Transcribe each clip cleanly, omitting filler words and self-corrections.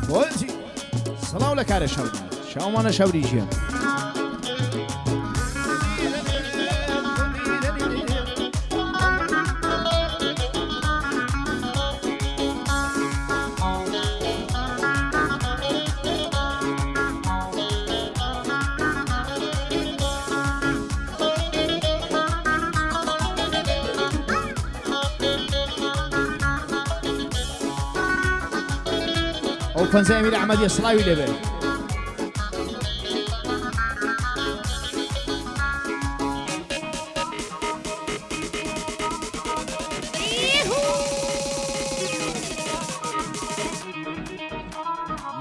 بۆچی سڵاو لە کارە شەوری شاومانە شەوری ژیان ئەو پەنجەی ئەمیر ئەحمەدیە سڵاوی لێبێ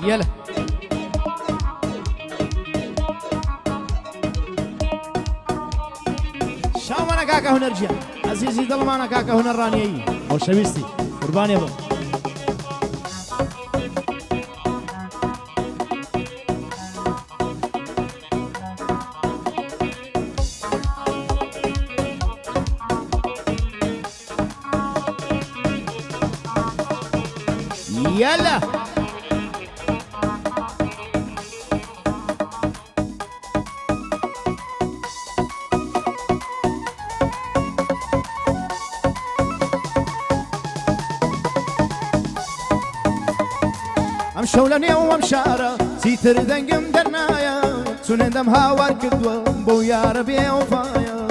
يلا شاومانە کاکە هونەرجیان عەزیزی دڵمانە کاکە هونەرڕانیەیی خۆشەویستی قوربانێ بۆ يلا ام شولني وام شارة سيتر دنقم درنايا سنندم هاوار كدوة بو يا ربي وفايا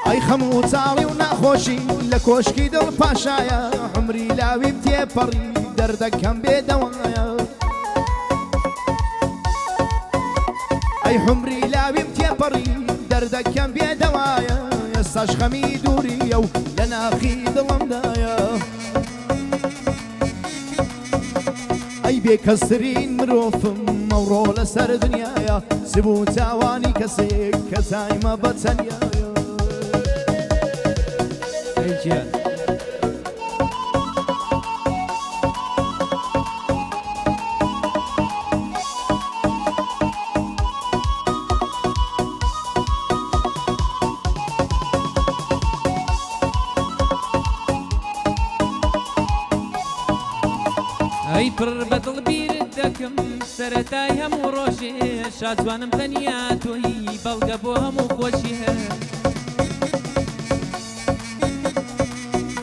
اي خمو تاوي وناخوشي لكوشكي دل باشايا عمري لاوي بتيبري دردك كم بدوايا اي حمري لاوي بتيبري دردك كم بدوايا يساش خمي دوريو لنا اخي ظلم دايا اي بكسرين مروفم مورو لسر دنيايا سبو تاواني كسيك كزايمة بتنيايا رجال اي پر بدل بیردکم سرتای همو روشه شادوانم تنیا توی بلگا بو همو خوشیه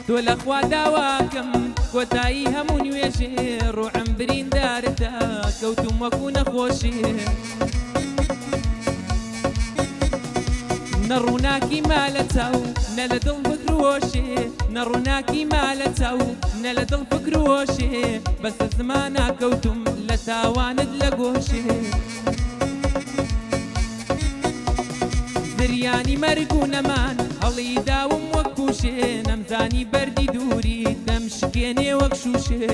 تو لخوا داواکم کۆتایی هەموو نوێژێ ڕوعم برین دارتا کەوتم وەکو نەخۆشێ نەڕووناکی مالە چاو نە لە دڵ بگرۆشێ نەڕووناکی مالە چاو نە لە دڵ بگرۆشێ بەسە زمانە کەوتم لە تاوانت لە گۆشێ زریانی مەرگ و نەمان هەڵی داوم وەک کوشێ نەمزانی بەردی دووری دەم شکێنێ وەک شوشێ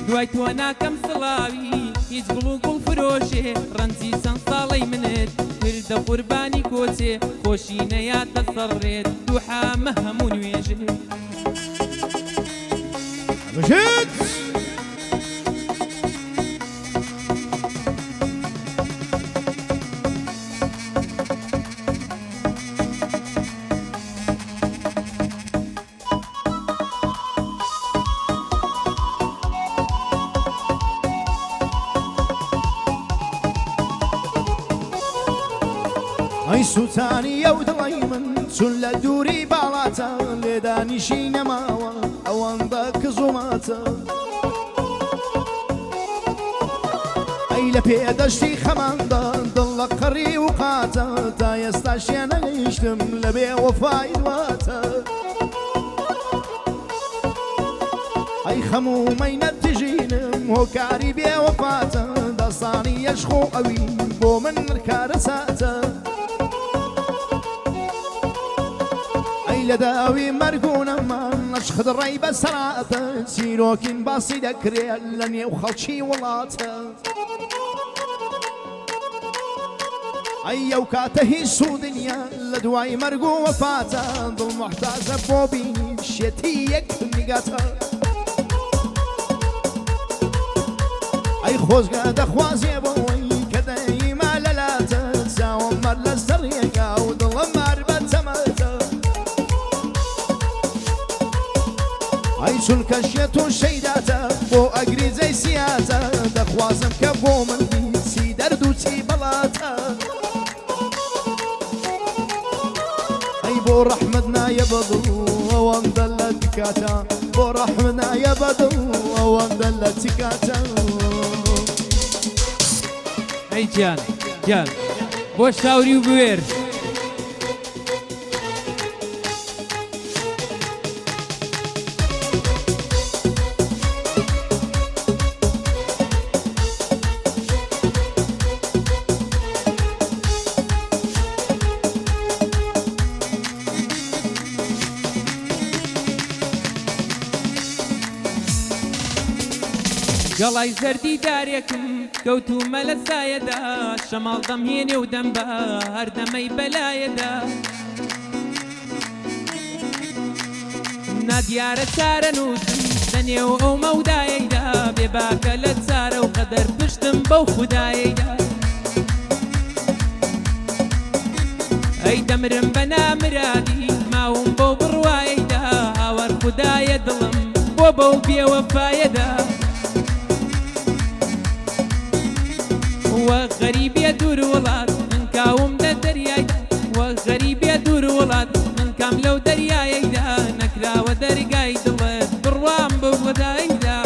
دوای تۆ ناکەم سڵاوی هیچ گوڵ و گوڵ فرۆشێ ڕەنجی چەند ساڵەی منت کردە قوربانی کۆچێ خۆشی نەیاتە سەڕێت دووحامە هەموو نوێژێ بشيت ئەی سووتانی ئەو دڵی من چون لە دووری باڵاتە لێدانیشی نەماوە ئەوەندە کزوماتە ئەی لە پێدەشتی خەماندا دڵ لە قەڕی و قاتە تا ئێستا شوێنە گەیشتم لە بێ وەفای دواتە ئەی خەمومەی نەتیژینم هۆکاری بێ وەفاتە دەسانی یەشخۆ ئەوی بۆ من کارە ساتە لە داوی مەرگونەمان نەشخت ڕێی بەسەراتە چیرۆکین باسی دەکرێت لە نێو خەڵکی وڵاتە ئەی ئەو کاتە هیچ سوودنیە لە دوای مەرگ و وەفاتە دڵ موحتاجە بۆ بینی شێتی یەک نیگاتە ئەی خۆزگە دەخوازیێ بۆی کە دەیما لەلاتە چاوەم مەر کەشێت و شەیداتە بۆ ئەگریزەی سیاتە دەخوازم کە بۆ من بیچی دەرد و چی بەڵاتە ئەی بۆ ڕەحمت نایە بەدڵ ئەوەندە لە تکاتە بۆ ڕەحمت نایە بەدڵ ئەوەندە لە تکاتە ئەی گیان گیان بۆ شاوری و بوێر گەڵای زەردی دارێکم کەوتومە لە سایەدا شەماڵ دەمهێنێ و دەم بە هەردەمەی بەلایەدا نادیارە چارە نووسم دەنێو ئەو مەودایەیدا بێباکە لە چارە و قەدەر پشتم بەو خودایەیدا ئەی دەمرم بە نامرادی ماوم بۆ بڕوایەیدا هاوەر خودایە دڵم بۆ بەو بێوەفایەدا وە غەریبیە دوور وڵات من کاوم لە دەریایدا وە غەریبیە دوور وڵات من کام لەو دەریایەیدا نەکراوە دەرگای دڵت بڕوام بە خودایەدا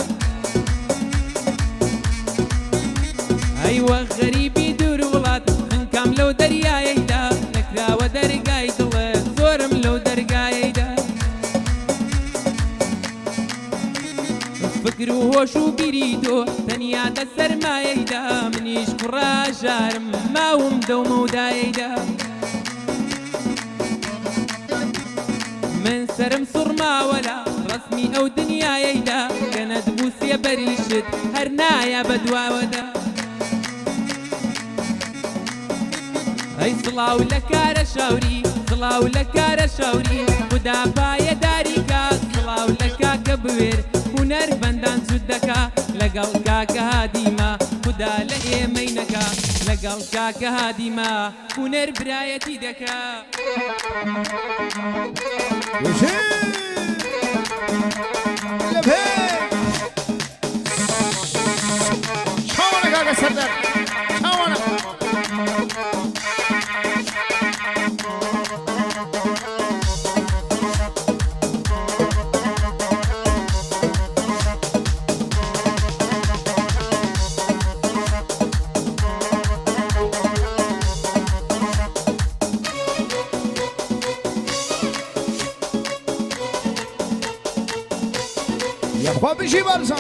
ئەی وە غەریبی دوور وڵات من کام لەو دەریایەیدا نەکراوە دەرگای دڵت زۆرم لەو دەرگایەیدا فکر و هۆش و بیری تۆ تەنیا دە سەرمایەیدا منیش کوڕاژارم ماوم دەومە و دایەیدا من سرم سوڕماوەلا ڕسمی ئەو دنیایەیدا گەنە دبوسێ بەریشت هەر نایە بە دواوەدا ئەی سڵاو لە کارە شاوری سڵاو لە کارە شاوری خدا پایە داری کات سڵاو لە کاکە بوێر هونەر بەندان جوت دەکا لەگەڵ کاکە هادیمە خدا لە ئێمەی نەکا لەگەڵ کاکە هادیمە هونەر برایەتی دەکا چاوانە کاکە سەردەر چاوانە خوا بژی بارزان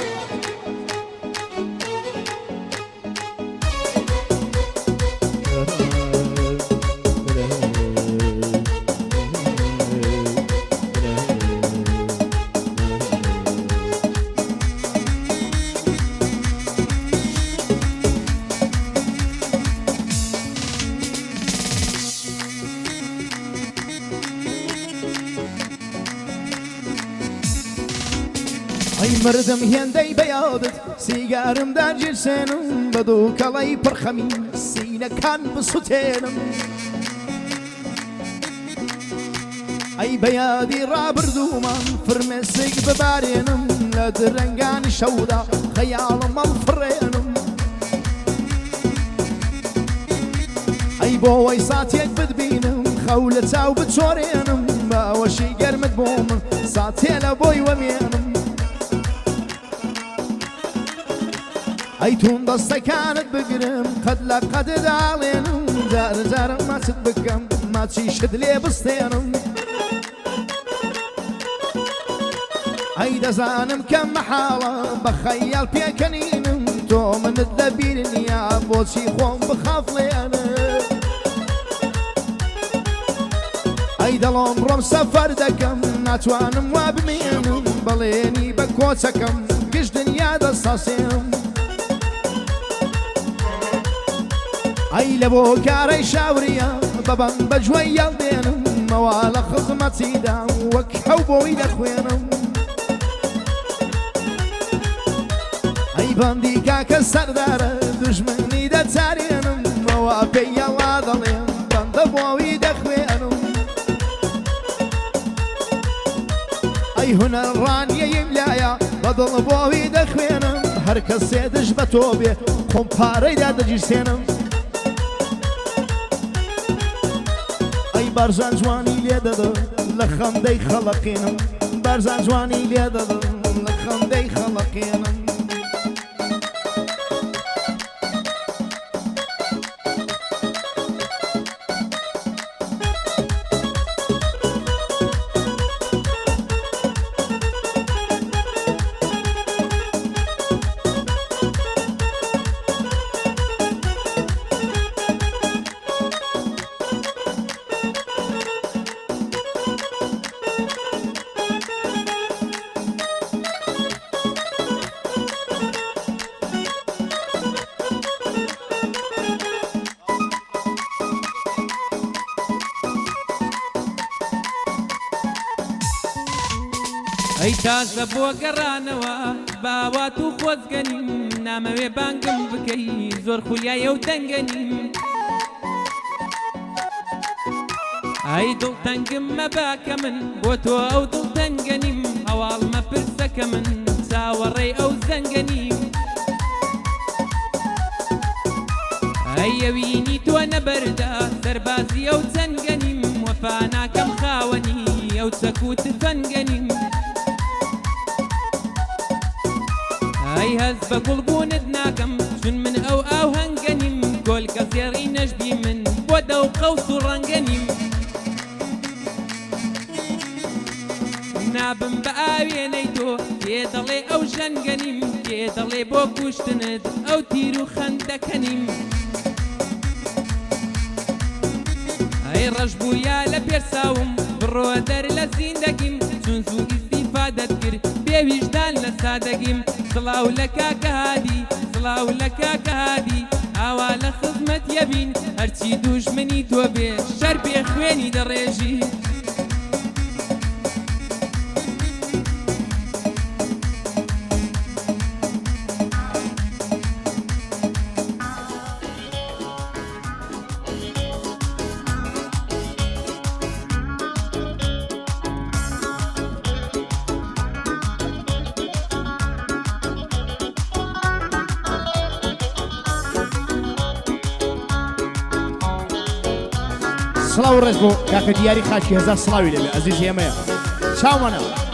ئەی مردم هێندەی بەیادت سیگارم داگیرسێنم بە دوو کەڵەی پڕخەمی سینەکان بسووتێنم ئەی بەیادی ڕابردوومان فرمێسێک ببارێنم لە درەنگانی شەودا خەیاڵم هەڵفڕێنم ئەی بۆەوەی ساتێک بتبینم خەو لە چاو بچۆرێنم بە ئەوەشی گەرمت بۆ من ساتێ لە بۆی وەمێنم ئەی تون دەستەکانت بگرم قەد لە قەدداڵێنم جارجارم ماچت بکەم ماچیشت لێ بستێنم ئەی دەزانم کە مەحاڵە بە خەیاڵ پێکەنینم تۆ منت لەبیر نییە بۆچی خۆم بخافڵێنم ئەی دەڵۆم ڕۆم سەفەر دەکەم ناتوانم وا بمێنم بەڵێنی بە کۆچەکەم گشت دنیا دەسەسێنم ئەی لە بۆ کارەی شاوریە بەبەم بەجوێی یاڵدێنم مەوا لە خزمەتیدا وەک ئەو بۆی دەخوێنم ئەی بەندی کاکە سەردارە دوژمنی دەچارێنم مەوا پێی یاڵا دەڵێم بەندە بۆوی دەخوێنم ئەی هونەڕانیەیم لایە بەدڵ بۆوی دەخوێنم هەر کەس سێدش بە تۆ بێ خۆم پارەیدا دەگیرسێنم ئەی بارزان جوانی لێ دەدە لە خەندەی خەڵەقێنم بارزان جوانی لێ دەدە لە خەندەی خەڵەقێنم ئەی تازە بۆ گەڕانەوە باوات و خۆزگەنیم نامەوێ بانگم بکەی زۆر خولیایە و دەنگەنیم ئەی دڵتەنگم مەباکە من بۆ تۆ ئەو دڵتەنگەنیم هەواڵ مەپرسەکە من چاوەڕێی ئەو زەنگەنیم ئەی ئەوینی تۆ نەبەردا سەربازی ئەو چەنگەنیم وەفا ناکەم خاوەنی ئەو چەک و تفەنگەنیم ئەی هەز بە گوڵبوونت ناکەم چون من ئەو ئاوهەنگەنیم گۆلکە زێڕی نەژبی من بۆ دەو قەوس و ڕەنگەنیم نابم بە ئاوێنەی تۆ تێ دەڵێ ئەو ژەنگەنیم تێ دەڵێ بۆ کوشتنت ئەو تیر و خەندەکەنیم ئەی ڕەش بوویا لە پێرساوم بڕۆ دەر لە زیندەگیم چون زوو ئیستیفادەت کرد بێویژدان لە سادەگیم سڵاو لە کاکە هادی سڵاو لە کاکە هادی ئاوا لە خزمەت یەبین هەرچی دوژمنی تۆ بێ شەر بێ خوێنی دەڕێژی سڵاو ڕێز بۆ کاکە دیاری خاچی هەزار سڵاوی لەبێ ئەزیز ئێمەیە چاوانەوە